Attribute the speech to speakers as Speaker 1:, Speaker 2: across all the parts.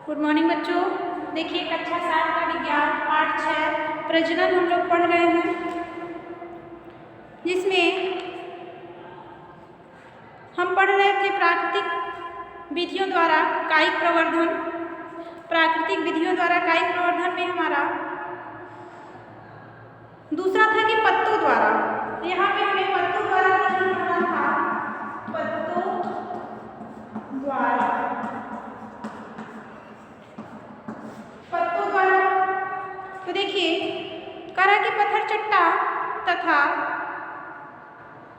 Speaker 1: Good morning बच्चों। देखिए कक्षा 7 का विज्ञान पाठ 6 प्रजनन हम लोग पढ़ रहे हैं, जिसमें हम पढ़ रहे थे प्राकृतिक विधियों द्वारा कायिक प्रवर्धन। प्राकृतिक विधियों द्वारा कायिक प्रवर्धन में हमारा दूसरा था कि पत्तों द्वारा। यहाँ पे हमें पत्तों द्वारा प्रजनन होना था, पत्तों द्वारा। पत्तों द्वारा तो देखिए करा कि पत्थर चट्टा तथा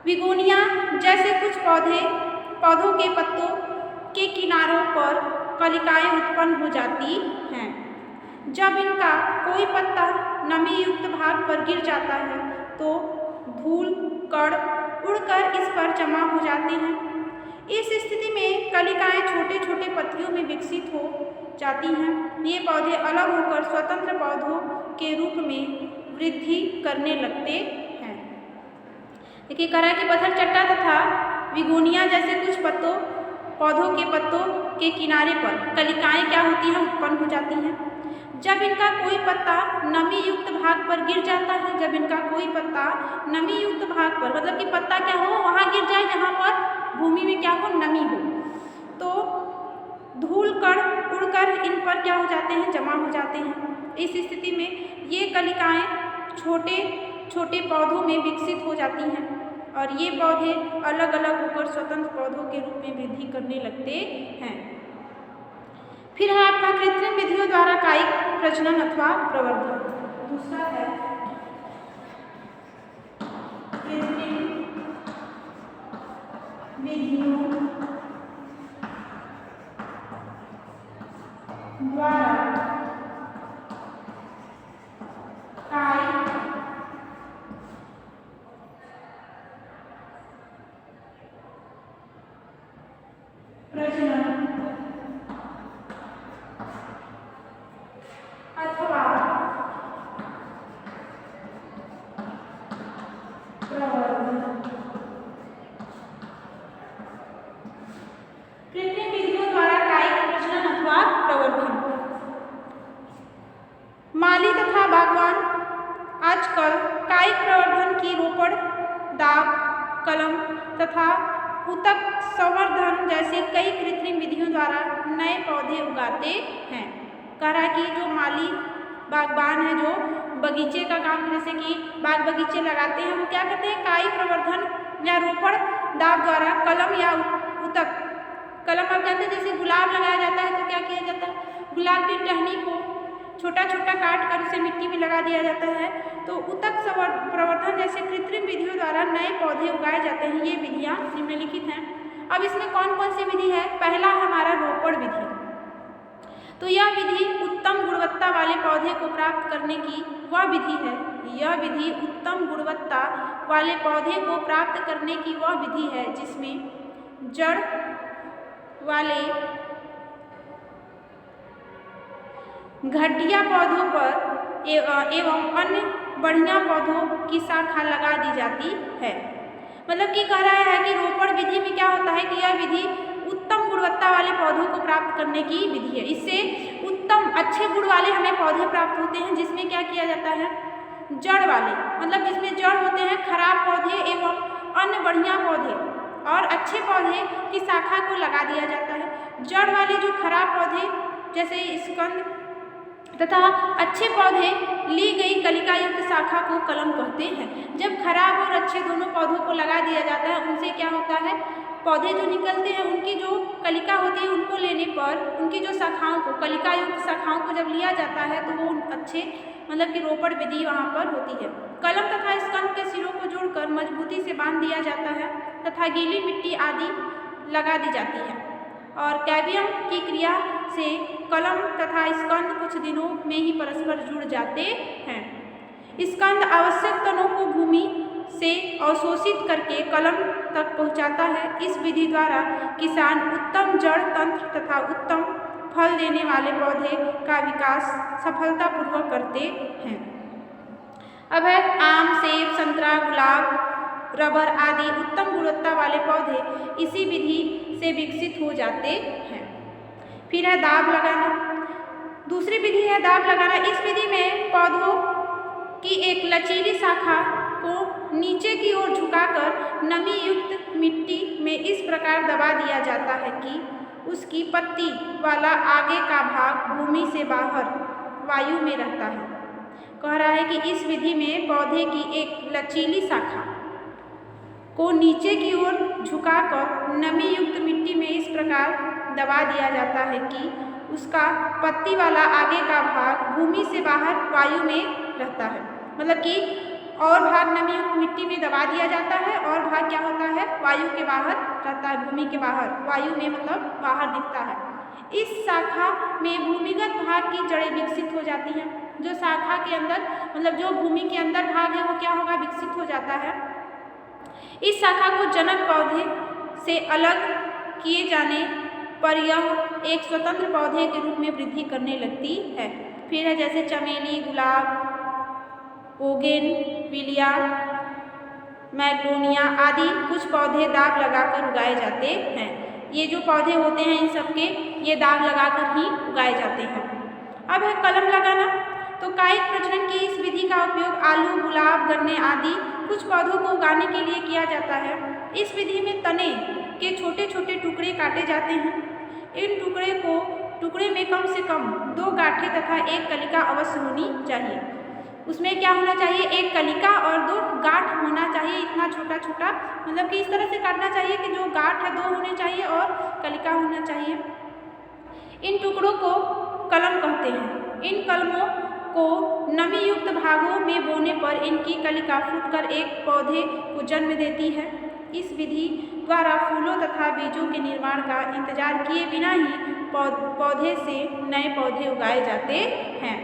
Speaker 1: विगोनिया जैसे कुछ पौधों के पत्तों के किनारों पर कलिकाएं उत्पन्न हो जाती हैं। जब इनका कोई पत्ता नमी युक्त भाग पर गिर जाता है तो धूल कण उड़कर इस पर जमा हो जाते हैं। इस स्थिति में कलिकाएं छोटे छोटे पत्तियों में विकसित हो जाती हैं। ये पौधे अलग होकर स्वतंत्र पौधों के रूप में वृद्धि करने लगते हैं। देखिए करा कि पत्थर चट्टा तथा विगोनिया जैसे कुछ पौधों के पत्तों के किनारे पर कलिकाएं क्या होती हैं, उत्पन्न हो जाती हैं। जब इनका कोई पत्ता नमी युक्त भाग पर गिर जाता है, जब इनका कोई पत्ता नमी युक्त भाग पर, मतलब कि पत्ता क्या हो वहाँ गिर जाए जहाँ पर भूमि में क्या हो, नमी हो, तो धूल कण उड़कर इन पर क्या हो जाते हैं, जमा हो जाते हैं। इस स्थिति में ये कलिकाएं छोटे छोटे पौधों में विकसित हो जाती हैं और ये पौधे अलग अलग होकर स्वतंत्र पौधों के रूप में वृद्धि करने लगते हैं। फिर है आपका कृत्रिम विधियों द्वारा कायिक प्रजनन अथवा प्रवर्धन। दूसरा है कृत्रिम विधियों द्वारा कायिक प्रजनन अथवा प्रवर्धन। कृत्रिम विधियों द्वारा कायिक प्रजनन अथवा प्रवर्धन। माली तथा बागवान आजकल कायिक प्रवर्धन की रोपड़, दाब, कलम तथा ऊतक संवर्धन जैसे कई कृत्रिम विधियों द्वारा नए पौधे उगाते हैं। कह रहा है कि जो माली बागबान है, जो बगीचे का काम जैसे कि बाग बगीचे लगाते हैं, वो क्या करते हैं, कायिक प्रवर्धन या रोपड़ दाब द्वारा कलम या ऊतक। कलम आप जानते हैं, जैसे गुलाब लगाया जाता है तो क्या किया जाता है, गुलाब की टहनी को छोटा छोटा काट कर उसे मिट्टी में लगा दिया जाता है। तो ऊतक प्रवर्धन जैसे कृत्रिम विधियों द्वारा नए पौधे उगाए जाते हैं। ये विधियाँ निम्नलिखित हैं। अब इसमें कौन कौन सी विधि है, पहला हमारा रोपड़ विधि। तो यह विधि उत्तम गुणवत्ता वाले पौधे को प्राप्त करने की वह विधि है। यह विधि उत्तम गुणवत्ता वाले पौधे को प्राप्त करने की वह विधि है जिसमें जड़ वाले घटिया पौधों पर एवं अन्य बढ़िया पौधों की शाखा लगा दी जाती है। मतलब कि कह रहा है कि रोपड़ विधि में क्या होता है कि यह विधि उत्तम गुणवत्ता वाले पौधों को प्राप्त करने की विधि है। इससे उत्तम अच्छे गुण वाले हमें पौधे प्राप्त होते हैं, जिसमें क्या किया जाता है, जड़ वाले, मतलब जिसमें जड़ होते हैं, खराब पौधे एवं अन्य बढ़िया पौधे और अच्छे पौधे की शाखा को लगा दिया जाता है। जड़ वाले जो खराब पौधे जैसे स्कंद तथा अच्छे पौधे ली गई कलिका युक्त शाखा को कलम कहते हैं। जब खराब और अच्छे दोनों पौधों को लगा दिया जाता है, उनसे क्या होता है, पौधे जो निकलते हैं उनकी जो कलिका होती है उनको लेने पर उनकी जो शाखाओं को, कलिका युक्त शाखाओं को जब लिया जाता है तो वो अच्छे, मतलब कि रोपड़ विधि वहाँ पर होती है। कलम तथा स्कंद के सिरों को जोड़कर मजबूती से बांध दिया जाता है तथा गीली मिट्टी आदि लगा दी जाती है और कैबियम की क्रिया से कलम तथा स्कंद कुछ दिनों में ही परस्पर जुड़ जाते हैं। स्कंद आवश्यक कणों को भूमि से अवशोषित करके कलम तक पहुंचाता है। इस विधि द्वारा किसान उत्तम जड़ तंत्र तथा उत्तम फल देने वाले पौधे का विकास सफलतापूर्वक करते हैं। अब है आम, सेब, संतरा, गुलाब, रबर आदि उत्तम गुणवत्ता वाले पौधे इसी विधि से विकसित हो जाते हैं। फिर है दाब लगाना। दूसरी विधि है दाब लगाना। इस विधि में पौधों की एक लचीली शाखा को नीचे की ओर झुकाकर नमी युक्त मिट्टी में इस प्रकार दबा दिया जाता है कि उसकी पत्ती वाला आगे का भाग भूमि से बाहर वायु में रहता है। कह रहा है कि इस विधि में पौधे की एक लचीली शाखा को नीचे की ओर झुकाकर नमी युक्त मिट्टी में इस प्रकार दबा दिया जाता है कि उसका पत्ती वाला आगे का भाग भूमि से बाहर वायु में रहता है। मतलब कि और भाग नमी युक्त मिट्टी में दबा दिया जाता है और भाग क्या होता है, वायु के बाहर रहता है, भूमि के बाहर, वायु में मतलब बाहर दिखता है। इस शाखा में भूमिगत भाग की जड़ें विकसित हो जाती हैं। जो शाखा के अंदर मतलब जो भूमि के अंदर भाग है वो क्या होगा, विकसित हो जाता है। इस शाखा को जनक पौधे से अलग किए जाने पर यह एक स्वतंत्र पौधे के रूप में वृद्धि करने लगती है। फिर है जैसे चमेली, गुलाब, बोगेनविलिया, मैग्नोलिया आदि कुछ पौधे दाब लगाकर उगाए जाते हैं। ये जो पौधे होते हैं इन सबके ये दाब लगाकर ही उगाए जाते हैं। अब है कलम लगाना। तो कायिक प्रजनन की इस विधि का उपयोग आलू, गुलाब, गन्ने आदि कुछ पौधों को उगाने के लिए किया जाता है। इस विधि में तने के छोटे छोटे टुकड़े काटे जाते हैं। इन टुकड़े में कम से कम 2 गांठें तथा 1 कलिका अवश्य होनी चाहिए। उसमें क्या होना चाहिए, 1 कलिका और 2 गांठ होना चाहिए। इतना छोटा छोटा मतलब कि इस तरह से काटना चाहिए कि जो गांठ है 2 होने चाहिए और कलिका होना चाहिए। इन टुकड़ों को कलम कहते हैं। इन कलमों को नमी युक्त भागों में बोने पर इनकी कलिका फूटकर एक पौधे को जन्म देती है। इस विधि द्वारा फूलों तथा बीजों के निर्माण का इंतजार किए बिना ही पौधे से नए पौधे उगाए जाते हैं।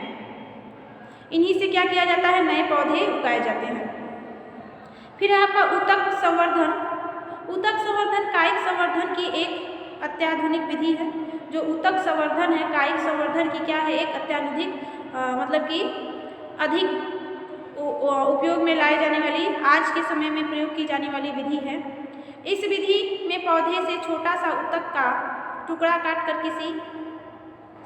Speaker 1: इन्हीं से क्या किया जाता है, नए पौधे उगाए जाते हैं। फिर है आपका ऊतक संवर्धन। ऊतक संवर्धन कायिक संवर्धन की एक अत्याधुनिक विधि है। जो ऊतक संवर्धन है कायिक संवर्धन की क्या है, एक अत्याधुनिक मतलब कि अधिक उपयोग में लाई जाने वाली, आज के समय में प्रयोग की जाने वाली विधि है। इस विधि में पौधे से छोटा सा ऊतक का टुकड़ा काटकर किसी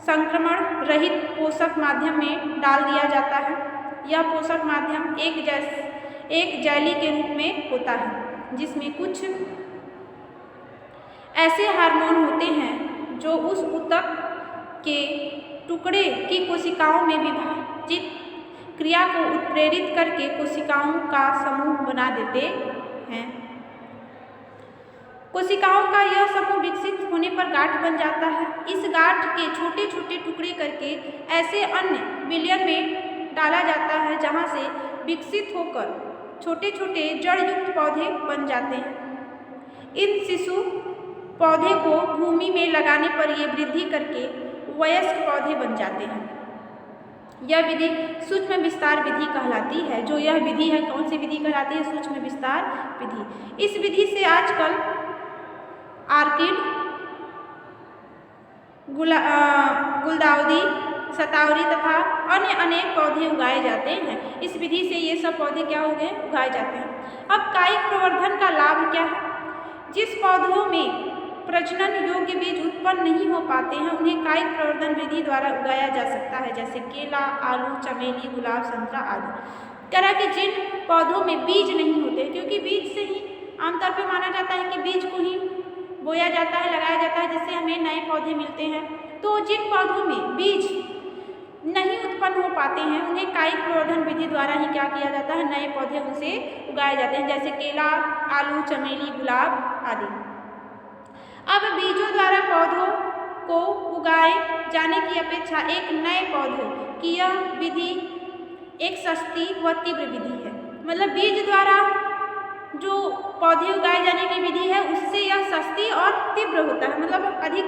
Speaker 1: संक्रमण रहित पोषक माध्यम में डाल दिया जाता है। यह पोषक माध्यम एक जैली के रूप में होता है जिसमें कुछ ऐसे हार्मोन होते हैं जो उस ऊतक के टुकड़े की कोशिकाओं में विभाजित क्रिया को उत्प्रेरित करके कोशिकाओं का समूह बना देते हैं। कोशिकाओं का यह समूह विकसित होने पर गांठ बन जाता है। इस गांठ के छोटे छोटे टुकड़े करके ऐसे अन्य विलयन में डाला जाता है जहां से विकसित होकर छोटे छोटे जड़ युक्त पौधे बन जाते हैं। इन शिशु पौधे को भूमि में लगाने पर ये वृद्धि करके वयस्क पौधे बन जाते हैं। यह विधि सूक्ष्म विस्तार विधि कहलाती है। जो यह विधि है कौन सी विधि कहलाती है, सूक्ष्म विस्तार विधि। इस विधि से आजकल आर्किड, गुलदाउदी, शतावरी तथा अन्य अनेक पौधे उगाए जाते हैं। इस विधि से ये सब पौधे क्या हो गए, उगाए जाते हैं। अब कायिक प्रवर्धन का लाभ क्या है। जिस पौधों में प्रजनन योग्य बीज उत्पन्न नहीं हो पाते हैं उन्हें कायिक प्रवर्धन विधि द्वारा उगाया जा सकता है, जैसे केला, आलू, चमेली, गुलाब, संतरा आदि। तरह के जिन पौधों में बीज नहीं होते, क्योंकि बीज से ही आमतौर पर माना जाता है कि बीज को ही बोया जाता है, लगाया जाता है, जिससे हमें नए पौधे मिलते हैं। तो जिन पौधों में बीज नहीं उत्पन्न हो पाते हैं उन्हें कायिक प्रवर्धन विधि द्वारा ही क्या किया जाता है, नए पौधे उनसे उगाए जाते हैं, जैसे केला, आलू, चमेली, गुलाब आदि। अब बीजों द्वारा पौधों को उगाए जाने की अपेक्षा एक नए पौधों की यह विधि एक सस्ती व तीव्र विधि है। मतलब बीज द्वारा जो पौधे उगाए जाने की विधि है उससे यह सस्ती और तीव्र होता है, मतलब अधिक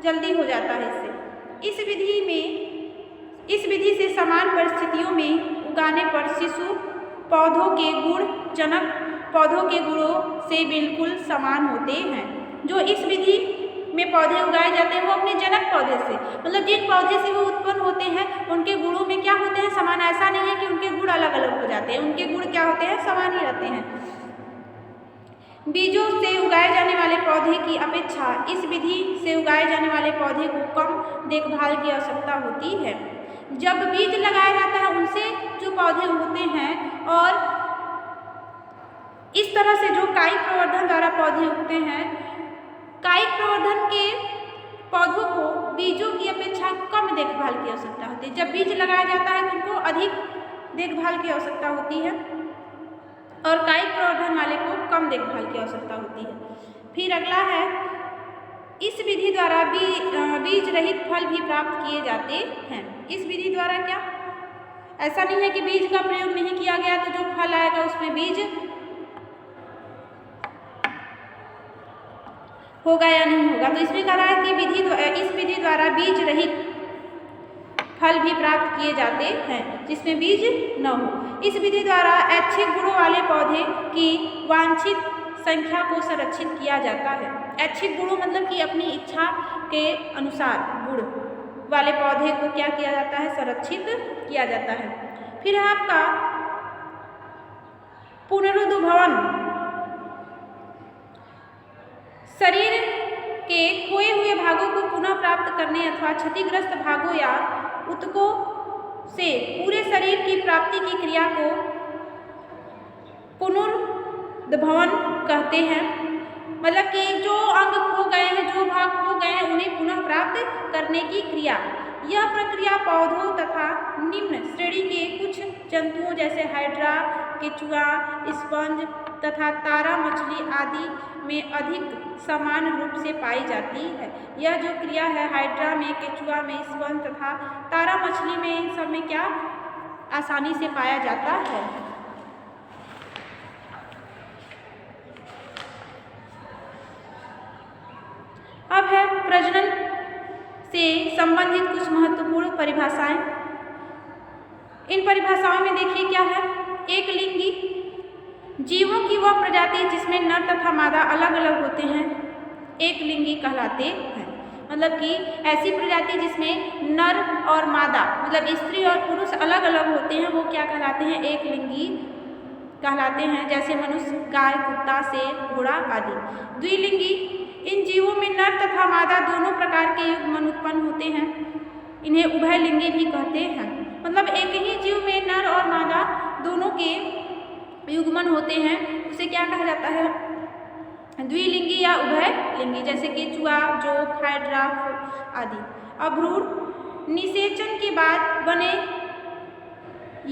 Speaker 1: जल्दी हो जाता है इससे। इस विधि से समान परिस्थितियों में उगाने पर शिशु पौधों के गुण जनक पौधों के गुणों से बिल्कुल समान होते हैं। जो इस विधि में पौधे उगाए जाते हैं वो अपने जनक पौधे से, मतलब जिन पौधे से वो उत्पन्न होते हैं उनके गुणों में क्या होते हैं, समान। ऐसा नहीं है कि उनके गुण अलग अलग हो जाते हैं, उनके गुण क्या होते हैं, समान ही रहते हैं। बीजों से उगाए जाने वाले पौधे की अपेक्षा इस विधि से उगाए जाने वाले पौधे को कम देखभाल की आवश्यकता होती है। जब बीज लगाया जाता है उनसे जो पौधे उगते हैं और इस तरह से जो कायिक प्रवर्धन द्वारा पौधे उगते हैं, कायिक प्रवर्धन के पौधों को बीजों की अपेक्षा कम देखभाल की आवश्यकता होती है। जब बीज लगाया जाता है तो उनको अधिक देखभाल की आवश्यकता होती है और कायिक प्रवर्धन वाले को कम देखभाल की आवश्यकता होती है। फिर अगला है, इस विधि द्वारा बीज रहित फल भी प्राप्त किए जाते हैं। इस विधि द्वारा क्या, ऐसा नहीं है कि बीज का प्रयोग नहीं किया गया तो जो फल आएगा उसमें बीज होगा या नहीं होगा। तो इसमें कह रहा है कि इस विधि द्वारा बीज रहित फल भी प्राप्त किए जाते हैं जिसमें बीज न हो। इस विधि द्वारा ऐच्छिक गुणों वाले पौधे की वांछित संख्या को संरक्षित किया जाता है। ऐच्छिक गुणों मतलब कि अपनी इच्छा के अनुसार गुण वाले पौधे को क्या किया जाता है, संरक्षित किया जाता है। फिर है आपका पुनरुद्भवन। शरीर के खोए हुए भागों को पुनः प्राप्त करने अथवा क्षतिग्रस्त भागों या ऊतकों से पूरे शरीर की प्राप्ति की क्रिया को पुनरुद्भवन कहते हैं। मतलब कि जो अंग खो गए हैं, जो भाग खो गए हैं, उन्हें पुनः प्राप्त करने की क्रिया। यह प्रक्रिया पौधों तथा निम्न श्रेणी के कुछ जंतुओं जैसे हाइड्रा, केचुआ, स्पंज तथा तारा मछली आदि में अधिक समान रूप से पाई जाती है। यह जो क्रिया है हाइड्रा में, केचुआ में, स्पंज तथा तारा मछली में, इन सब में क्या आसानी से पाया जाता है। अब है प्रजनन से संबंधित कुछ महत्वपूर्ण परिभाषाएं। इन परिभाषाओं में देखिए क्या है, एक लिंगी जीवों की वह प्रजाति जिसमें नर तथा मादा अलग अलग होते हैं एक लिंगी कहलाते हैं। मतलब कि ऐसी प्रजाति जिसमें नर और मादा मतलब स्त्री और पुरुष अलग अलग होते हैं वो क्या कहलाते हैं, एक लिंगी कहलाते हैं। जैसे मनुष्य, गाय, कुत्ता, शेर, घोड़ा आदि। द्विलिंगी, इन जीवों में नर तथा मादा दोनों प्रकार के युग्मन उत्पन्न होते हैं, इन्हें उभयलिंगी भी कहते हैं। मतलब एक ही जीव में नर और मादा दोनों के युग्मन होते हैं, उसे क्या कहा जाता है, द्विलिंगी या उभयलिंगी। जैसे केचुआ, जोंक, हाइड्रा आदि। अभ्रूण, निषेचन के बाद बने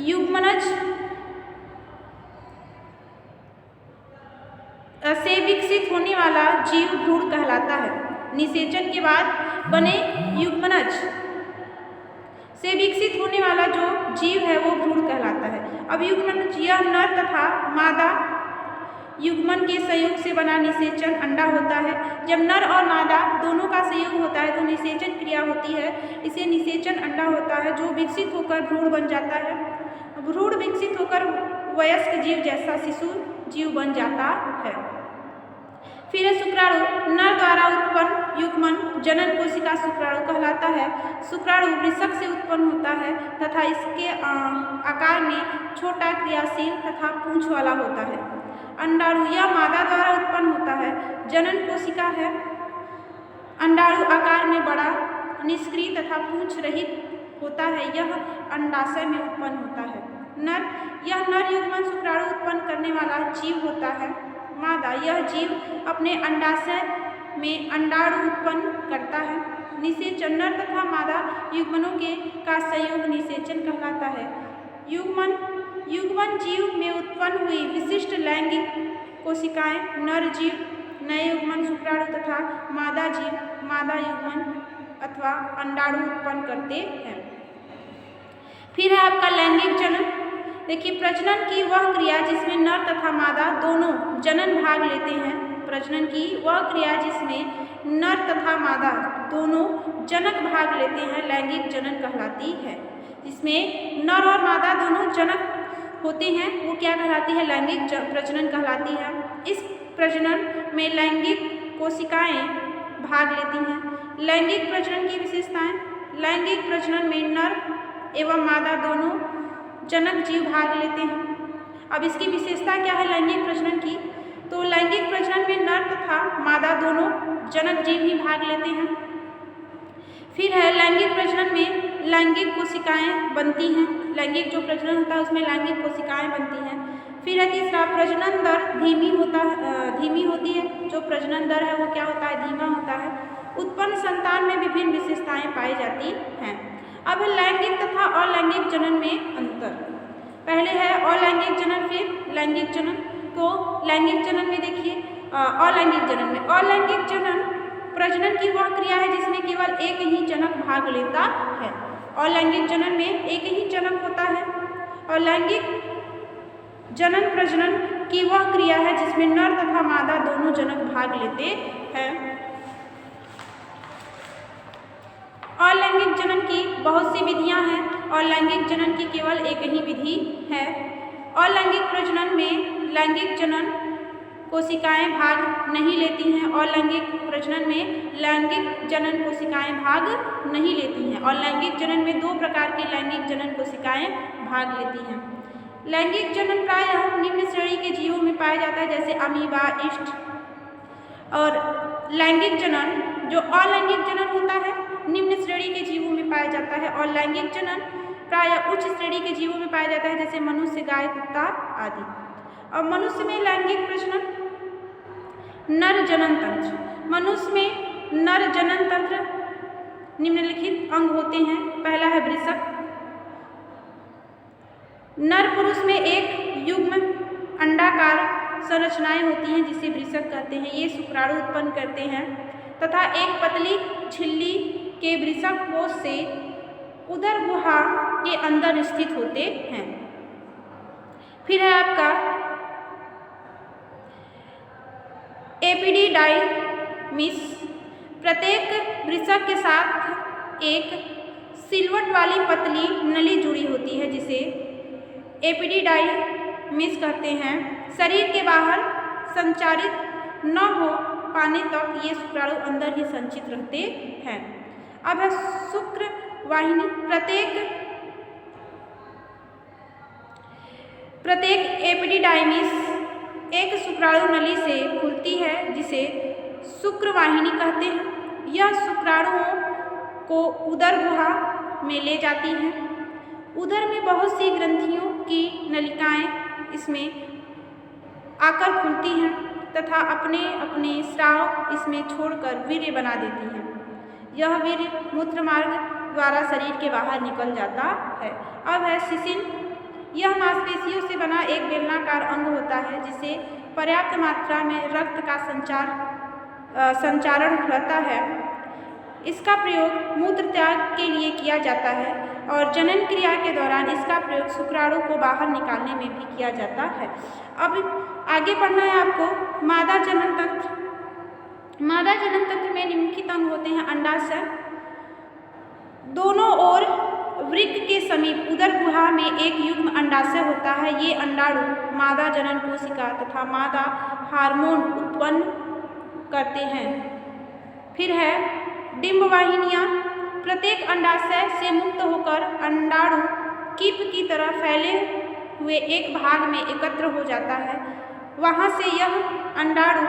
Speaker 1: युग्मनज से विकसित होने वाला जीव भ्रूण कहलाता है। निषेचन के बाद बने युग्मनज से विकसित होने वाला जो जीव है वो भ्रूण कहलाता है। अब युग्मनज यह नर तथा मादा युग्मन के संयोग से बना निषेचन अंडा होता है। जब नर और मादा दोनों का संयोग होता है तो निषेचन क्रिया होती है, इसे निषेचन अंडा होता है जो विकसित होकर भ्रूण बन जाता है। भ्रूण विकसित होकर वयस्क जीव जैसा शिशु जीव बन जाता है। फिर है शुक्राणु, नर द्वारा उत्पन्न युग्मन जनन कोशिका शुक्राणु कहलाता है। शुक्राणु वृषक से उत्पन्न होता है तथा इसके आकार में छोटा, क्रियाशील तथा पूंछ वाला होता है। अंडाणु, यह मादा द्वारा उत्पन्न होता है, जनन कोशिका है। अंडाणु आकार में बड़ा, निष्क्रिय तथा पूंछ रहित होता है, यह अंडाशय में उत्पन्न होता है। नर, यह नर युग्मन शुक्राणु उत्पन्न करने वाला जीव होता है। मादा, यह जीव अपने अंडाशय में अंडाणु उत्पन्न करता है। निषेचन, नर तथा मादा युग्मनों के का संयोग निषेचन कहलाता है। युग्मन जीव में उत्पन्न हुई विशिष्ट लैंगिक कोशिकाएं नर जीव नए युग्मन शुक्राणु तथा मादा जीव मादा युग्मन अथवा अंडाणु उत्पन्न करते हैं। फिर है आपका लैंगिक जनन। देखिए, प्रजनन की वह क्रिया जिसमें नर तथा मादा दोनों जनन भाग लेते हैं। प्रजनन की वह क्रिया जिसमें नर तथा मादा दोनों जनक भाग लेते हैं लैंगिक जनन कहलाती है। जिसमें नर और मादा दोनों जनक होते हैं वो क्या कहलाती है, लैंगिक प्रजनन कहलाती है। इस प्रजनन में लैंगिक कोशिकाएं भाग लेती हैं। लैंगिक प्रजनन की विशेषताएं, लैंगिक प्रजनन में नर एवं मादा दोनों जनक जीव भाग लेते हैं। अब इसकी विशेषता क्या है लैंगिक प्रजनन की, तो लैंगिक प्रजनन में नर तथा मादा दोनों जनक जीव ही भाग लेते हैं। फिर है लैंगिक प्रजनन में लैंगिक कोशिकाएं बनती हैं, लैंगिक जो प्रजनन होता है उसमें लैंगिक कोशिकाएं बनती हैं। फिर है तीसरा, प्रजनन दर धीमी होती है, जो प्रजनन दर है वो क्या होता है, धीमा होता है। उत्पन्न संतान में विभिन्न विशेषताएं पाई जाती हैं। अब है लैंगिक तथा अलैंगिक जनन में अंतर। पहले है अलैंगिक जनन, फिर लैंगिक जनन। तो लैंगिक जनन में देखिए, अलैंगिक जनन प्रजनन की वह क्रिया है जिसमें केवल एक ही जनक भाग लेता है। अलैंगिक जनन में एक ही जनक होता है। और लैंगिक जनन प्रजनन की वह क्रिया है जिसमें नर तथा मादा दोनों जनक भाग लेते हैं। अलैंगिक जनन की बहुत सी विधियां हैं और लैंगिक जनन की केवल एक ही विधि है। अलैंगिक प्रजनन में लैंगिक जनन कोशिकाएं भाग नहीं लेती हैं और लैंगिक प्रजनन में लैंगिक जनन कोशिकाएं भाग नहीं लेती हैं। और लैंगिक जनन में दो प्रकार की लैंगिक जनन कोशिकाएं भाग लेती हैं। लैंगिक जनन प्रायः निम्न श्रेणी के जीवों में पाया जाता है, जैसे अमीबा, ईस्ट। और लैंगिक जनन, जो अलैंगिक जनन होता है, निम्न श्रेणी के जीवों में पाया जाता है। और लैंगिक जनन प्रायः उच्च श्रेणी के जीवों में पाया जाता है, जैसे मनुष्य, गाय, कुत्ता आदि। और मनुष्य में लैंगिक प्रजनन, नर जनन तंत्र। मनुष्य में नर जनन तंत्र निम्नलिखित अंग होते हैं। पहला है वृषक। नर पुरुष में एक युग्म अंडाकार संरचनाएं होती हैं जिसे वृषक कहते हैं। ये शुक्राणु उत्पन्न करते हैं तथा एक पतली झिल्ली के वृषक कोश से उदर गुहा के अंदर स्थित होते हैं। फिर है आपका एपिडिडाइमिस। प्रत्येक वृषक के साथ एक सिलवट वाली पतली नली जुड़ी होती है जिसे एपिडिडाइमिस कहते हैं। शरीर के बाहर संचारित न हो पाने तक ये शुक्राणु अंदर ही संचित रहते हैं। अब है शुक्र वाहिनी। प्रत्येक एपिडिडाइमिस एक शुक्राणु नली से खुलती है जिसे शुक्र वाहिनी कहते हैं। यह शुक्राणुओं को उदर गुहा में ले जाती है। उदर में बहुत सी ग्रंथियों की नलिकाएं इसमें आकर खुलती हैं तथा अपने अपने स्राव इसमें छोड़कर वीर्य बना देती हैं। यह वीर्य मूत्र मार्ग द्वारा शरीर के बाहर निकल जाता है। अब है शिशिन। यह मांसपेशियों से बना एक बेलनाकार अंग होता है जिसे पर्याप्त मात्रा में रक्त का संचारण रहता है। इसका प्रयोग मूत्र त्याग के लिए किया जाता है और जनन क्रिया के दौरान इसका प्रयोग शुक्राणु को बाहर निकालने में भी किया जाता है। अब आगे पढ़ना है आपको मादा जनन तंत्र। मादा जनन तंत्र में निम्नलिखित अंग होते हैं। अंडाशय। दोनों ओर वृक्क के समीप उदर गुहा में एक युग्म अंडाशय होता है। ये अंडाणु मादा जनन कोशिका तथा मादा हार्मोन उत्पन्न करते हैं। फिर है डिंब वाहिनियाँ। प्रत्येक अंडाशय से मुक्त होकर अंडाणु कीप की तरह फैले हुए एक भाग में एकत्र हो जाता है। वहाँ से यह अंडाणु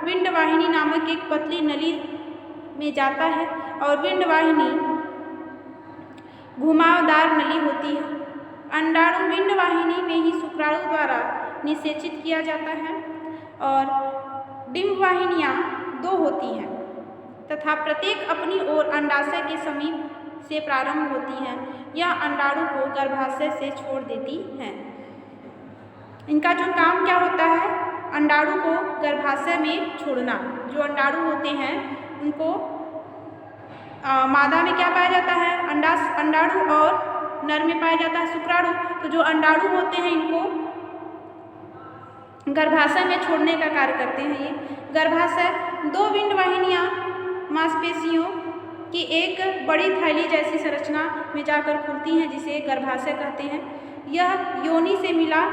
Speaker 1: विंड वाहिनी नामक एक पतली नली में जाता है और विंड वाहिनी घुमावदार नली होती है। अंडाणु विंड वाहिनी में ही शुक्राणु द्वारा निषेचित किया जाता है और डिंब वाहिनियाँ दो होती हैं तथा प्रत्येक अपनी ओर अंडाशय के समीप से प्रारंभ होती हैं। यह अंडाणु को गर्भाशय से छोड़ देती हैं। इनका जो काम क्या होता है, अंडाणु को गर्भाशय में छोड़ना। जो अंडाणु होते हैं उनको मादा में क्या पाया जाता है, अंडाणु, और नर में पाया जाता है शुक्राणु। तो जो अंडाणु होते हैं इनको गर्भाशय में छोड़ने का कार्य करते हैं। ये गर्भाशय दो विंड वाहिनियाँ मांसपेशियों की एक बड़ी थैली जैसी संरचना में जाकर खुलती हैं जिसे गर्भाशय कहते हैं। यह योनि से मिला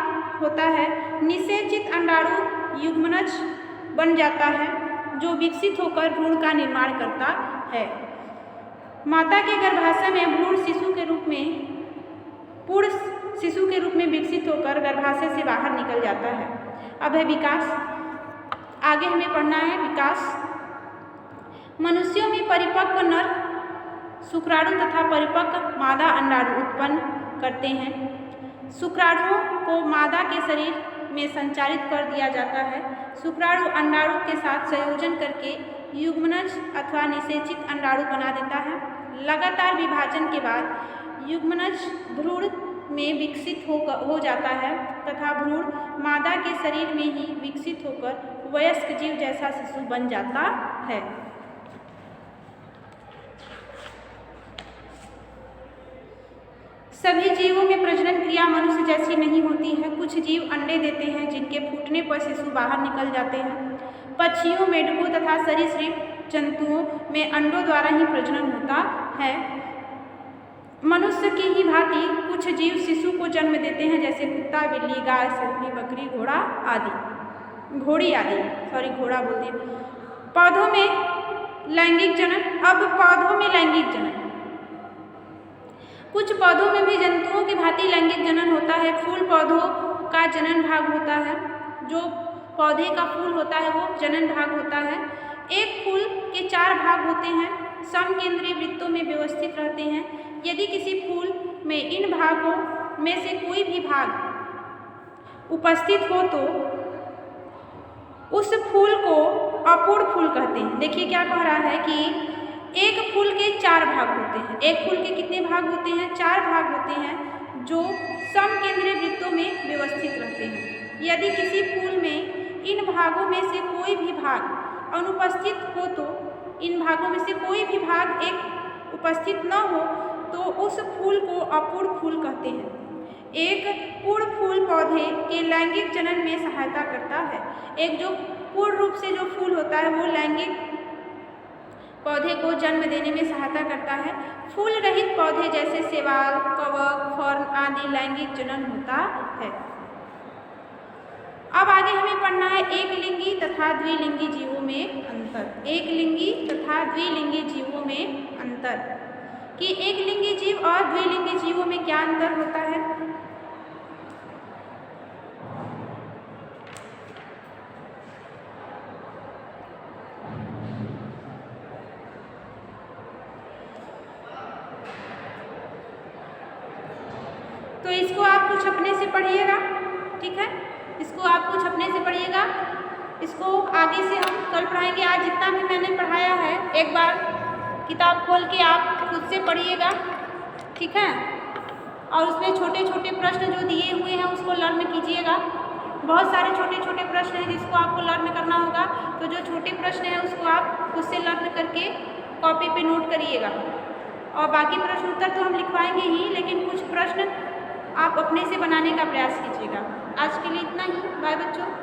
Speaker 1: होता है। निषेचित अंडाणु युग्मनज बन जाता है जो विकसित होकर भ्रूण का निर्माण करता है। माता के गर्भाशय में भ्रूण पूर्ण शिशु के रूप में विकसित होकर गर्भाशय से बाहर निकल जाता है। अब है विकास। आगे हमें पढ़ना है विकास। मनुष्यों में परिपक्व नर शुक्राणु तथा परिपक्व मादा अंडाणु उत्पन्न करते हैं। शुक्राणुओं को मादा के शरीर में संचारित कर दिया जाता है। शुक्राणु अंडाणु के साथ संयोजन करके युग्मनज अथवा निषेचित अंडाणु बना देता है। लगातार विभाजन के बाद युग्मनज भ्रूण में विकसित हो जाता है तथा भ्रूण मादा के शरीर में ही विकसित होकर वयस्क जीव जैसा शिशु बन जाता है। सभी जीवों में प्रजनन क्रिया मनुष्य जैसी नहीं होती है। कुछ जीव अंडे देते हैं जिनके फूटने पर शिशु बाहर निकल जाते हैं। पक्षियों, मेंढकों तथा सरीसृप जंतुओं में अंडों द्वारा ही प्रजनन होता है। मनुष्य की ही भांति कुछ जीव शिशु को जन्म देते हैं, जैसे कुत्ता, बिल्ली, गाय, शेरनी, बकरी, घोड़ा आदि। घोड़ा बोल दिए। पौधों में लैंगिक जनन। अब पौधों में लैंगिक जनन, कुछ पौधों में भी जंतुओं की भांति लैंगिक जनन होता है। फूल पौधों का जनन भाग होता है। जो पौधे का फूल होता है वो जनन भाग होता है। एक फूल के 4 भाग होते हैं, समकेंद्रीय वृत्तों में व्यवस्थित रहते हैं। यदि किसी फूल में इन भागों में से कोई भी भाग उपस्थित हो तो उस फूल को अपूर्ण फूल कहते हैं। देखिए क्या कह रहा है कि एक फूल के 4 भाग होते हैं। एक फूल के कितने भाग होते हैं? 4 भाग होते हैं जो समकेंद्रीय वृत्तों में व्यवस्थित रहते हैं। यदि किसी फूल में इन भागों में से कोई भी भाग अनुपस्थित हो तो इन भागों में से कोई भी भाग एक उपस्थित न हो तो उस फूल को अपूर्ण फूल कहते हैं। एक पूर्ण फूल पौधे के लैंगिक जनन में सहायता करता है। एक जो पूर्ण रूप से जो फूल होता है वो लैंगिक पौधे को जन्म देने में सहायता करता है। फूल रहित पौधे जैसे शैवाल, कवक, फर्न आदि लैंगिक जनन होता है। अब आगे हमें पढ़ना है एक लिंगी तथा द्विलिंगी जीवों में अंतर। एक लिंगी तथा द्विलिंगी जीवों में अंतर कि एक लिंगी जीव और द्विलिंगी जीवों में क्या अंतर होता है। तो इसको आप कुछ अपने से पढ़िएगा, ठीक है। इसको आप कुछ अपने से पढ़िएगा। इसको आगे से हम कल पढ़ाएंगे। आज जितना भी मैंने पढ़ाया है एक बार किताब खोल के आप खुद से पढ़िएगा, ठीक है। और उसमें छोटे छोटे प्रश्न जो दिए हुए हैं उसको लर्न कीजिएगा। बहुत सारे छोटे छोटे प्रश्न हैं जिसको आपको लर्न करना होगा। तो जो छोटे प्रश्न हैं उसको आप खुद से लर्न करके कॉपी पे नोट करिएगा। और बाकी प्रश्न उत्तर तो हम लिखवाएंगे ही, लेकिन कुछ प्रश्न आप अपने से बनाने का प्रयास कीजिएगा। आज के लिए इतना ही। बाय बच्चों।